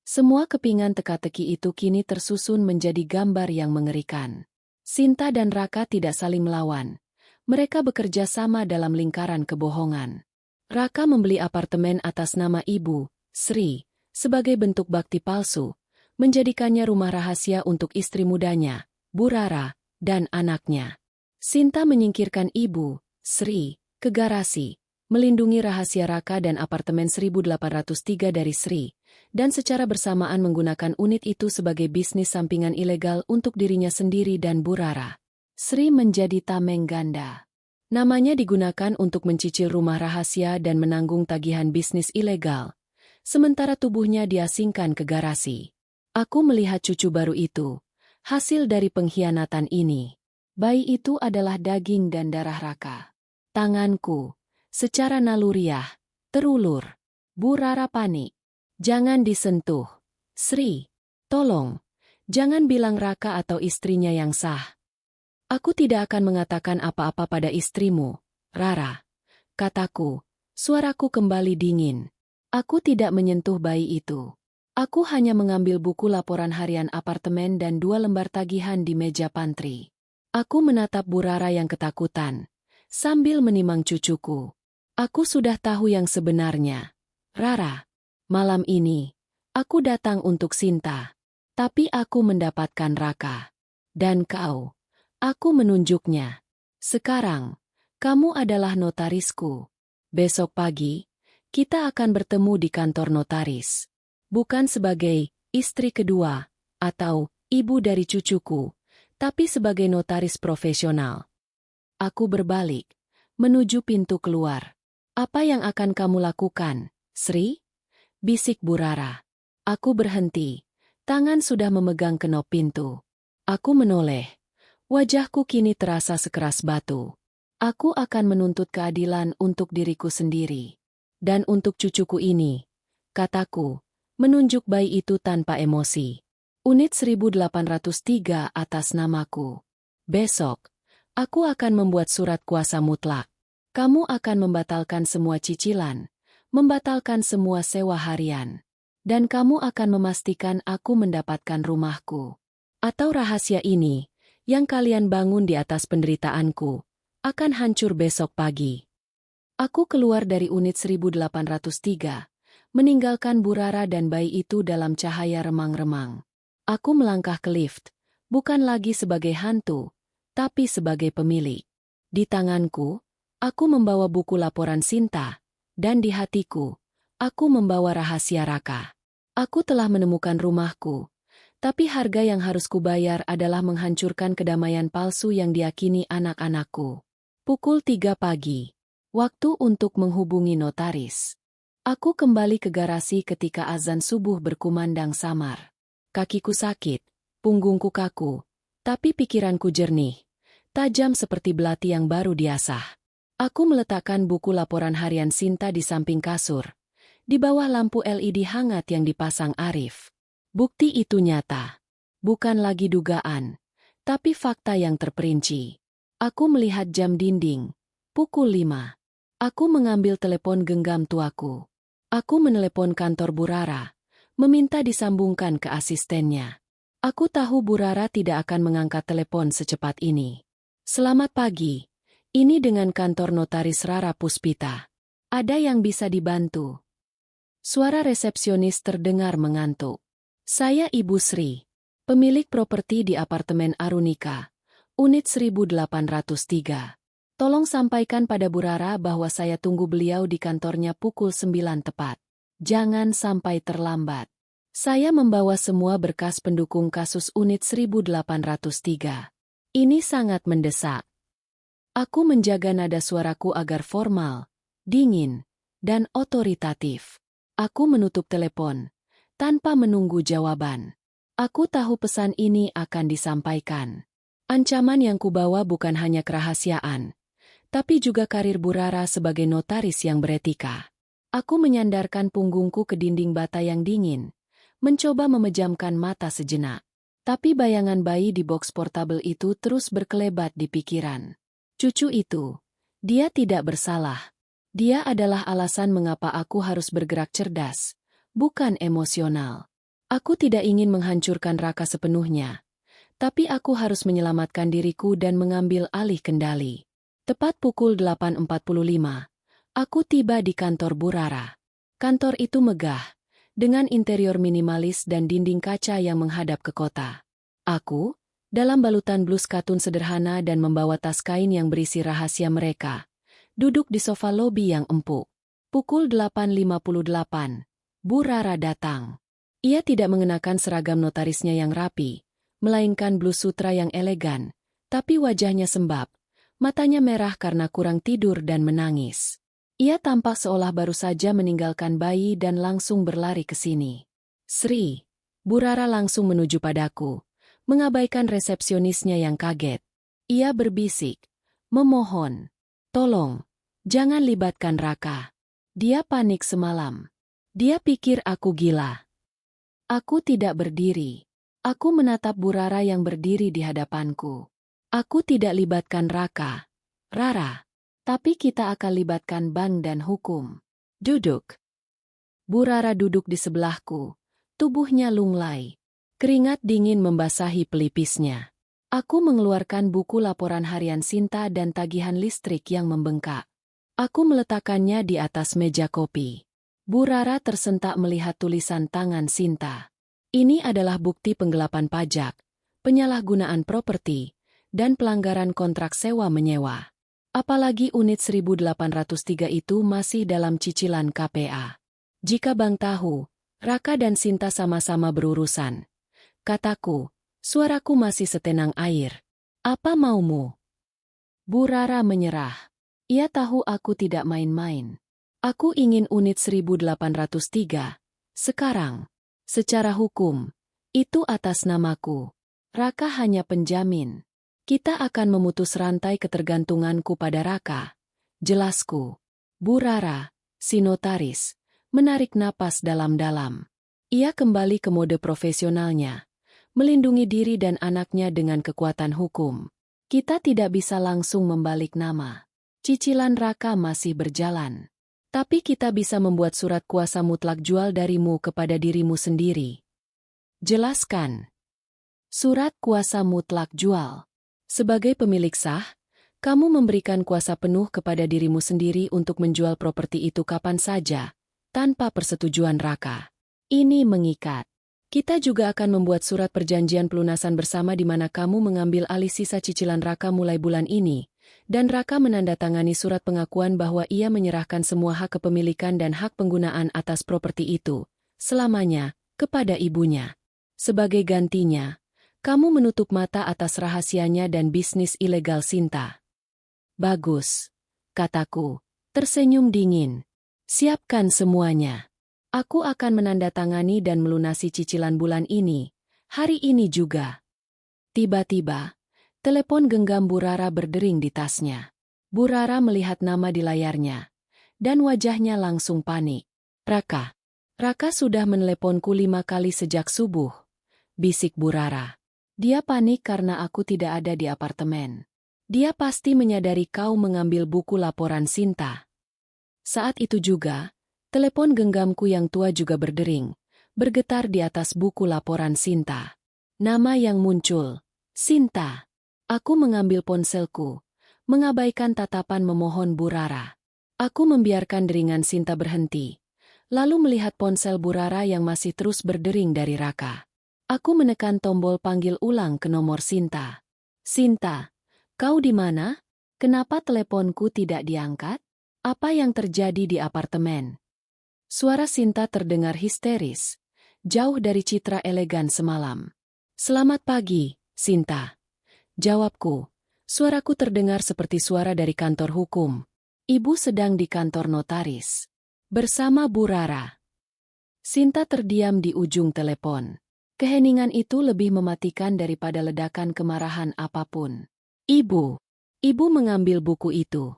Semua kepingan teka-teki itu kini tersusun menjadi gambar yang mengerikan. Sinta dan Raka tidak saling melawan. Mereka bekerja sama dalam lingkaran kebohongan. Raka membeli apartemen atas nama ibu, Sri, sebagai bentuk bakti palsu, menjadikannya rumah rahasia untuk istri mudanya, Bu Rara, dan anaknya. Sinta menyingkirkan ibu, Sri, ke garasi, melindungi rahasia Raka dan apartemen 1803 dari Sri, dan secara bersamaan menggunakan unit itu sebagai bisnis sampingan ilegal untuk dirinya sendiri dan Bu Rara. Sri menjadi tameng ganda. Namanya digunakan untuk mencicil rumah rahasia dan menanggung tagihan bisnis ilegal, sementara tubuhnya diasingkan ke garasi. Aku melihat cucu baru itu, hasil dari pengkhianatan ini. Bayi itu adalah daging dan darah Raka. Tanganku, secara naluriah, terulur. Bu Rara panik. Jangan disentuh. Sri, tolong. Jangan bilang Raka atau istrinya yang sah. Aku tidak akan mengatakan apa-apa pada istrimu, Rara. Kataku, suaraku kembali dingin. Aku tidak menyentuh bayi itu. Aku hanya mengambil buku laporan harian apartemen dan 2 lembar tagihan di meja pantry. Aku menatap Bu Rara yang ketakutan, sambil menimang cucuku. Aku sudah tahu yang sebenarnya. Rara. Malam ini, aku datang untuk Sinta. Tapi aku mendapatkan Raka. Dan kau, aku menunjuknya. Sekarang, kamu adalah notarisku. Besok pagi, kita akan bertemu di kantor notaris. Bukan sebagai istri kedua, atau ibu dari cucuku, tapi sebagai notaris profesional. Aku berbalik, menuju pintu keluar. Apa yang akan kamu lakukan, Sri? Bisik Bu Rara. Aku berhenti. Tangan sudah memegang kenop pintu. Aku menoleh. Wajahku kini terasa sekeras batu. Aku akan menuntut keadilan untuk diriku sendiri. Dan untuk cucuku ini. Kataku, menunjuk bayi itu tanpa emosi. Unit 1803 atas namaku. Besok, aku akan membuat surat kuasa mutlak. Kamu akan membatalkan semua cicilan. Membatalkan semua sewa harian. Dan kamu akan memastikan aku mendapatkan rumahku. Atau rahasia ini, yang kalian bangun di atas penderitaanku, akan hancur besok pagi. Aku keluar dari unit 1803, meninggalkan Bu Rara dan bayi itu dalam cahaya remang-remang. Aku melangkah ke lift, bukan lagi sebagai hantu, tapi sebagai pemilik. Di tanganku, aku membawa buku laporan Sinta. Dan di hatiku, aku membawa rahasia Raka. Aku telah menemukan rumahku, tapi harga yang harus kubayar adalah menghancurkan kedamaian palsu yang diyakini anak-anakku. Pukul 3 pagi. Waktu untuk menghubungi notaris. Aku kembali ke garasi ketika azan subuh berkumandang samar. Kakiku sakit, punggungku kaku, tapi pikiranku jernih, tajam seperti belati yang baru diasah. Aku meletakkan buku laporan harian Sinta di samping kasur, di bawah lampu LED hangat yang dipasang Arif. Bukti itu nyata. Bukan lagi dugaan, tapi fakta yang terperinci. Aku melihat jam dinding. Pukul 5. Aku mengambil telepon genggam tuaku. Aku menelepon kantor Bu Rara, meminta disambungkan ke asistennya. Aku tahu Bu Rara tidak akan mengangkat telepon secepat ini. Selamat pagi. Ini dengan kantor notaris Rara Puspita. Ada yang bisa dibantu? Suara resepsionis terdengar mengantuk. Saya Ibu Sri, pemilik properti di apartemen Arunika, unit 1803. Tolong sampaikan pada Bu Rara bahwa saya tunggu beliau di kantornya pukul 9 tepat. Jangan sampai terlambat. Saya membawa semua berkas pendukung kasus unit 1803. Ini sangat mendesak. Aku menjaga nada suaraku agar formal, dingin, dan otoritatif. Aku menutup telepon, tanpa menunggu jawaban. Aku tahu pesan ini akan disampaikan. Ancaman yang kubawa bukan hanya kerahasiaan, tapi juga karir Bu Rara sebagai notaris yang beretika. Aku menyandarkan punggungku ke dinding bata yang dingin, mencoba memejamkan mata sejenak. Tapi bayangan bayi di box portable itu terus berkelebat di pikiran. Cucu itu, dia tidak bersalah. Dia adalah alasan mengapa aku harus bergerak cerdas, bukan emosional. Aku tidak ingin menghancurkan Raka sepenuhnya, tapi aku harus menyelamatkan diriku dan mengambil alih kendali. Tepat pukul 8.45, aku tiba di kantor Bu Rara. Kantor itu megah, dengan interior minimalis dan dinding kaca yang menghadap ke kota. Aku, dalam balutan blus katun sederhana dan membawa tas kain yang berisi rahasia mereka, duduk di sofa lobi yang empuk. Pukul 8.58, Bu Rara datang. Ia tidak mengenakan seragam notarisnya yang rapi, melainkan blus sutra yang elegan, tapi wajahnya sembab, matanya merah karena kurang tidur dan menangis. Ia tampak seolah baru saja meninggalkan bayi dan langsung berlari ke sini. Sri, Bu Rara langsung menuju padaku, mengabaikan resepsionisnya yang kaget. Ia berbisik, memohon. Tolong, jangan libatkan Raka. Dia panik semalam. Dia pikir aku gila. Aku tidak berdiri. Aku menatap Bu Rara yang berdiri di hadapanku. Aku tidak libatkan Raka. Rara. Tapi kita akan libatkan bank dan hukum. Duduk. Bu Rara duduk di sebelahku. Tubuhnya lunglai. Keringat dingin membasahi pelipisnya. Aku mengeluarkan buku laporan harian Sinta dan tagihan listrik yang membengkak. Aku meletakkannya di atas meja kopi. Bu Rara tersentak melihat tulisan tangan Sinta. Ini adalah bukti penggelapan pajak, penyalahgunaan properti, dan pelanggaran kontrak sewa-menyewa. Apalagi unit 1803 itu masih dalam cicilan KPA. Jika Bang tahu, Raka dan Sinta sama-sama berurusan. Kataku, suaraku masih setenang air. Apa maumu? Bu Rara menyerah. Ia tahu aku tidak main-main. Aku ingin unit 1803. Sekarang. Secara hukum, itu atas namaku. Raka hanya penjamin. Kita akan memutus rantai ketergantunganku pada Raka. Jelasku. Bu Rara, si notaris, menarik napas dalam-dalam. Ia kembali ke mode profesionalnya. Melindungi diri dan anaknya dengan kekuatan hukum. Kita tidak bisa langsung membalik nama. Cicilan Raka masih berjalan. Tapi kita bisa membuat surat kuasa mutlak jual darimu kepada dirimu sendiri. Jelaskan. Surat kuasa mutlak jual. Sebagai pemilik sah, kamu memberikan kuasa penuh kepada dirimu sendiri untuk menjual properti itu kapan saja, tanpa persetujuan Raka. Ini mengikat. Kita juga akan membuat surat perjanjian pelunasan bersama di mana kamu mengambil alih sisa cicilan Raka mulai bulan ini, dan Raka menandatangani surat pengakuan bahwa ia menyerahkan semua hak kepemilikan dan hak penggunaan atas properti itu, selamanya, kepada ibunya. Sebagai gantinya, kamu menutup mata atas rahasianya dan bisnis ilegal Sinta. Bagus, kataku, tersenyum dingin. Siapkan semuanya. Aku akan menandatangani dan melunasi cicilan bulan ini, hari ini juga. Tiba-tiba, telepon genggam Bu Rara berdering di tasnya. Bu Rara melihat nama di layarnya, dan wajahnya langsung panik. Raka. Raka sudah meneleponku 5 kali sejak subuh, bisik Bu Rara. Dia panik karena aku tidak ada di apartemen. Dia pasti menyadari kau mengambil buku laporan Sinta. Saat itu juga, telepon genggamku yang tua juga berdering, bergetar di atas buku laporan Sinta. Nama yang muncul, Sinta. Aku mengambil ponselku, mengabaikan tatapan memohon Bu Rara. Aku membiarkan deringan Sinta berhenti. lalu melihat ponsel Bu Rara yang masih terus berdering dari Raka. Aku menekan tombol panggil ulang ke nomor Sinta. Sinta, kau di mana? Kenapa teleponku tidak diangkat? Apa yang terjadi di apartemen? Suara Sinta terdengar histeris, jauh dari citra elegan semalam. Selamat pagi, Sinta. Jawabku. Suaraku terdengar seperti suara dari kantor hukum. Ibu sedang di kantor notaris. Bersama Bu Rara. Sinta terdiam di ujung telepon. Keheningan itu lebih mematikan daripada ledakan kemarahan apapun. Ibu. Ibu mengambil buku itu.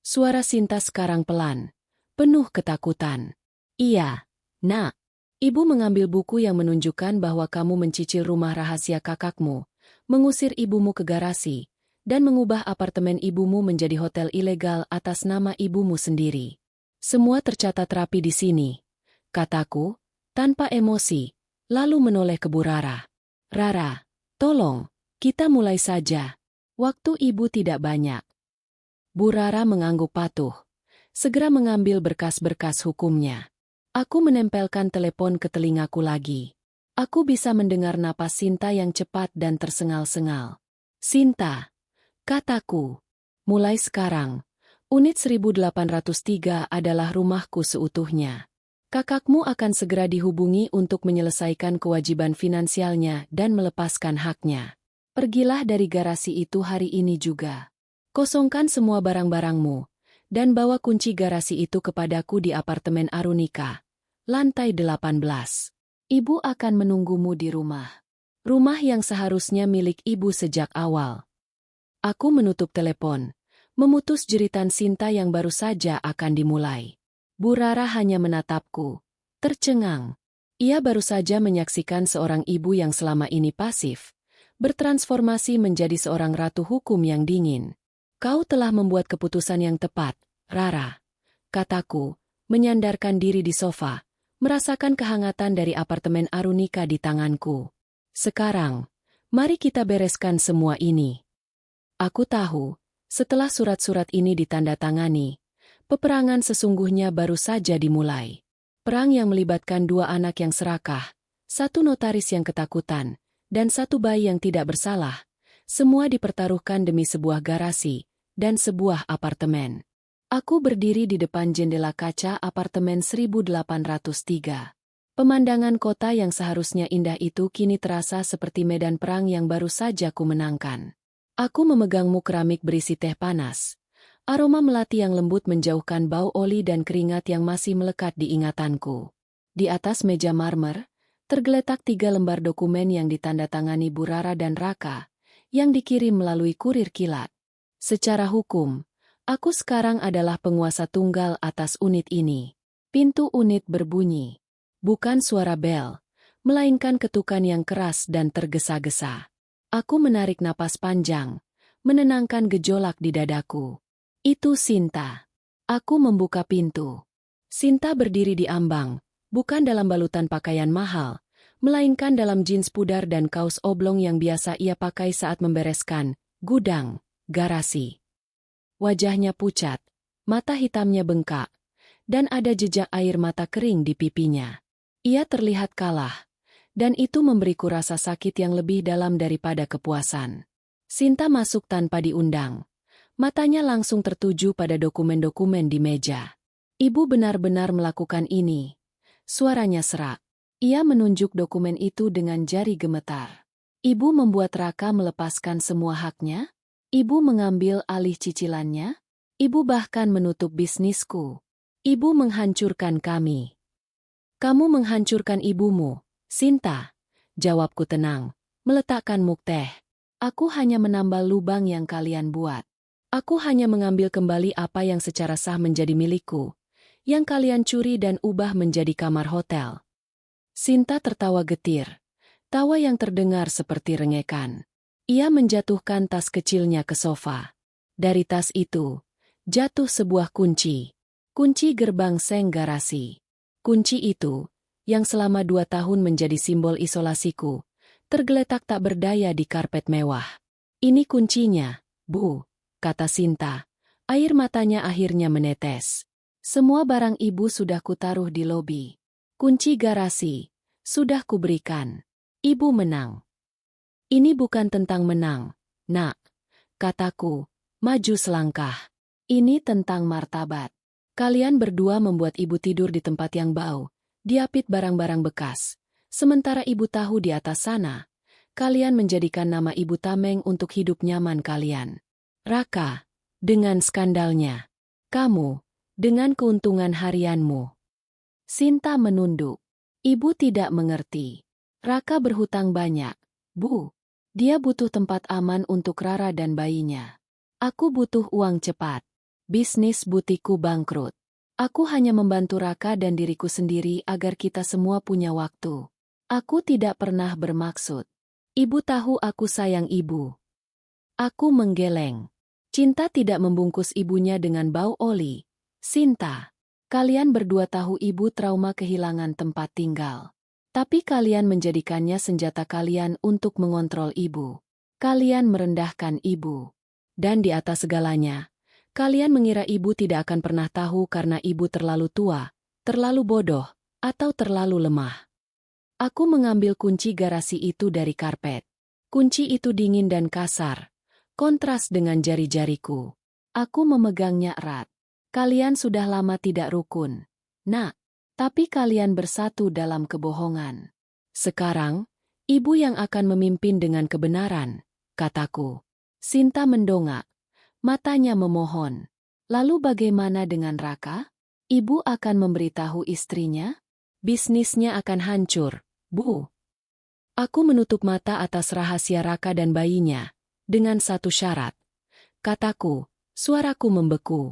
Suara Sinta sekarang pelan, penuh ketakutan. Iya, Nak. Ibu mengambil buku yang menunjukkan bahwa kamu mencicil rumah rahasia kakakmu, mengusir ibumu ke garasi, dan mengubah apartemen ibumu menjadi hotel ilegal atas nama ibumu sendiri. Semua tercatat rapi di sini, kataku, tanpa emosi, lalu menoleh ke Bu Rara. Rara, tolong, kita mulai saja. Waktu ibu tidak banyak. Bu Rara mengangguk patuh, segera mengambil berkas-berkas hukumnya. Aku menempelkan telepon ke telingaku lagi. Aku bisa mendengar napas Sinta yang cepat dan tersengal-sengal. Sinta, kataku, mulai sekarang, unit 1803 adalah rumahku seutuhnya. Kakakmu akan segera dihubungi untuk menyelesaikan kewajiban finansialnya dan melepaskan haknya. Pergilah dari garasi itu hari ini juga. Kosongkan semua barang-barangmu, dan bawa kunci garasi itu kepadaku di apartemen Arunika. Lantai 18. Ibu akan menunggumu di rumah. Rumah yang seharusnya milik ibu sejak awal. Aku menutup telepon, memutus jeritan Sinta yang baru saja akan dimulai. Bu Rara hanya menatapku, tercengang. Ia baru saja menyaksikan seorang ibu yang selama ini pasif, bertransformasi menjadi seorang ratu hukum yang dingin. Kau telah membuat keputusan yang tepat, Rara. Kataku, menyandarkan diri di sofa, merasakan kehangatan dari apartemen Arunika di tanganku. Sekarang, mari kita bereskan semua ini. Aku tahu, setelah surat-surat ini ditandatangani, peperangan sesungguhnya baru saja dimulai. Perang yang melibatkan dua anak yang serakah, satu notaris yang ketakutan, dan satu bayi yang tidak bersalah, semua dipertaruhkan demi sebuah garasi dan sebuah apartemen. Aku berdiri di depan jendela kaca apartemen 1803. Pemandangan kota yang seharusnya indah itu kini terasa seperti medan perang yang baru saja ku menangkan. Aku memegang muk keramik berisi teh panas. Aroma melati yang lembut menjauhkan bau oli dan keringat yang masih melekat di ingatanku. Di atas meja marmer, tergeletak 3 lembar dokumen yang ditandatangani Bu Rara dan Raka, yang dikirim melalui kurir kilat. Secara hukum, aku sekarang adalah penguasa tunggal atas unit ini. Pintu unit berbunyi. Bukan suara bel, melainkan ketukan yang keras dan tergesa-gesa. Aku menarik napas panjang, menenangkan gejolak di dadaku. Itu Sinta. Aku membuka pintu. Sinta berdiri di ambang, bukan dalam balutan pakaian mahal, melainkan dalam jeans pudar dan kaos oblong yang biasa ia pakai saat membereskan gudang, garasi. Wajahnya pucat, mata hitamnya bengkak, dan ada jejak air mata kering di pipinya. Ia terlihat kalah, dan itu memberiku rasa sakit yang lebih dalam daripada kepuasan. Sinta masuk tanpa diundang. Matanya langsung tertuju pada dokumen-dokumen di meja. Ibu benar-benar melakukan ini. Suaranya serak. Ia menunjuk dokumen itu dengan jari gemetar. Ibu membuat Raka melepaskan semua haknya? Ibu mengambil alih cicilannya? Ibu bahkan menutup bisnisku. Ibu menghancurkan kami. Kamu menghancurkan ibumu, Sinta. Jawabku tenang, meletakkan muk teh. Aku hanya menambal lubang yang kalian buat. Aku hanya mengambil kembali apa yang secara sah menjadi milikku, yang kalian curi dan ubah menjadi kamar hotel. Sinta tertawa getir, tawa yang terdengar seperti rengekan. Ia menjatuhkan tas kecilnya ke sofa. Dari tas itu, jatuh sebuah kunci. Kunci gerbang seng garasi. Kunci itu, yang selama 2 tahun menjadi simbol isolasiku, tergeletak tak berdaya di karpet mewah. Ini kuncinya, Bu, kata Sinta. Air matanya akhirnya menetes. Semua barang ibu sudah kutaruh di lobi. Kunci garasi sudah kuberikan. Ibu menang. Ini bukan tentang menang, nak, kataku, maju selangkah. Ini tentang martabat. Kalian berdua membuat ibu tidur di tempat yang bau, diapit barang-barang bekas. Sementara ibu tahu di atas sana, kalian menjadikan nama ibu tameng untuk hidup nyaman kalian. Raka, dengan skandalnya. Kamu, dengan keuntungan harianmu. Sinta menunduk. Ibu tidak mengerti. Raka berhutang banyak, Bu. Dia butuh tempat aman untuk Rara dan bayinya. Aku butuh uang cepat. Bisnis butikku bangkrut. Aku hanya membantu Raka dan diriku sendiri agar kita semua punya waktu. Aku tidak pernah bermaksud. Ibu tahu aku sayang ibu. Aku menggeleng. Cinta tidak membungkus ibunya dengan bau oli. Sinta, kalian berdua tahu ibu trauma kehilangan tempat tinggal. Tapi kalian menjadikannya senjata kalian untuk mengontrol ibu. Kalian merendahkan ibu. Dan di atas segalanya, kalian mengira ibu tidak akan pernah tahu karena ibu terlalu tua, terlalu bodoh, atau terlalu lemah. Aku mengambil kunci garasi itu dari karpet. Kunci itu dingin dan kasar, kontras dengan jari-jariku. Aku memegangnya erat. Kalian sudah lama tidak rukun. Nak. Tapi kalian bersatu dalam kebohongan. Sekarang, ibu yang akan memimpin dengan kebenaran, kataku. Sinta mendongak. Matanya memohon. Lalu bagaimana dengan Raka? Ibu akan memberitahu istrinya? Bisnisnya akan hancur, Bu. Aku menutup mata atas rahasia Raka dan bayinya, dengan satu syarat. Kataku, suaraku membeku.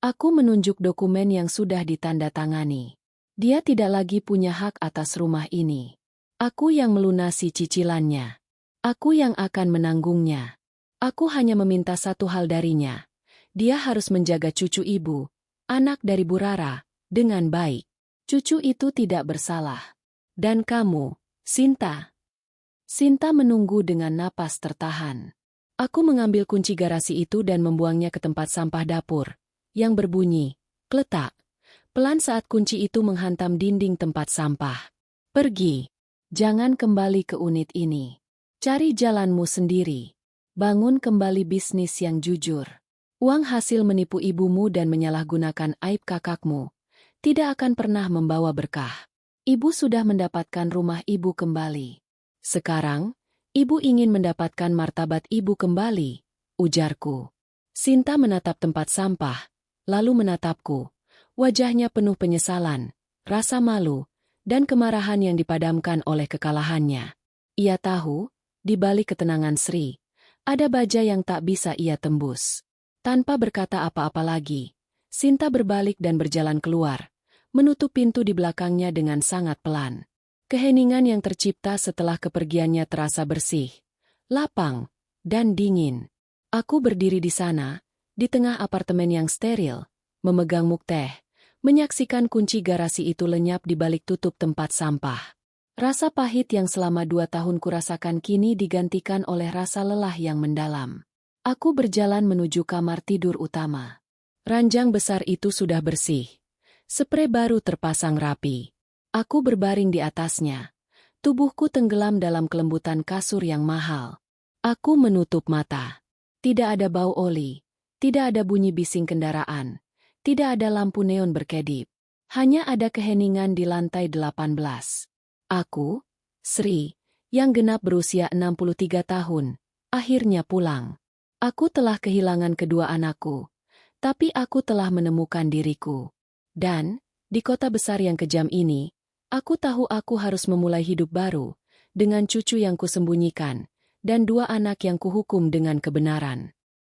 Aku menunjuk dokumen yang sudah ditandatangani. Dia tidak lagi punya hak atas rumah ini. Aku yang melunasi cicilannya. Aku yang akan menanggungnya. Aku hanya meminta satu hal darinya. Dia harus menjaga cucu ibu, anak dari Bu Rara, dengan baik. Cucu itu tidak bersalah. Dan kamu, Sinta. Sinta menunggu dengan napas tertahan. Aku mengambil kunci garasi itu dan membuangnya ke tempat sampah dapur, yang berbunyi, kletak. Pelan saat kunci itu menghantam dinding tempat sampah. Pergi. Jangan kembali ke unit ini. Cari jalanmu sendiri. Bangun kembali bisnis yang jujur. Uang hasil menipu ibumu dan menyalahgunakan aib kakakmu tidak akan pernah membawa berkah. Ibu sudah mendapatkan rumah ibu kembali. Sekarang, ibu ingin mendapatkan martabat ibu kembali, ujarku. Sinta menatap tempat sampah, lalu menatapku. Wajahnya penuh penyesalan, rasa malu, dan kemarahan yang dipadamkan oleh kekalahannya. Ia tahu, di balik ketenangan Sri, ada baja yang tak bisa ia tembus. Tanpa berkata apa-apa lagi, Sinta berbalik dan berjalan keluar, menutup pintu di belakangnya dengan sangat pelan. Keheningan yang tercipta setelah kepergiannya terasa bersih, lapang, dan dingin. Aku berdiri di sana, di tengah apartemen yang steril, memegang muk teh, menyaksikan kunci garasi itu lenyap di balik tutup tempat sampah. Rasa pahit yang selama 2 tahun kurasakan kini digantikan oleh rasa lelah yang mendalam. Aku berjalan menuju kamar tidur utama. Ranjang besar itu sudah bersih. Sprei baru terpasang rapi. Aku berbaring di atasnya. Tubuhku tenggelam dalam kelembutan kasur yang mahal. Aku menutup mata. Tidak ada bau oli. Tidak ada bunyi bising kendaraan. Tidak ada lampu neon berkedip. Hanya ada keheningan di lantai 18. Aku, Sri, yang genap berusia 63 tahun, akhirnya pulang. Aku telah kehilangan kedua anakku, tapi aku telah menemukan diriku. Dan, di kota besar yang kejam ini, aku tahu aku harus memulai hidup baru, dengan cucu yang kusembunyikan, dan 2 anak yang kuhukum dengan kebenaran.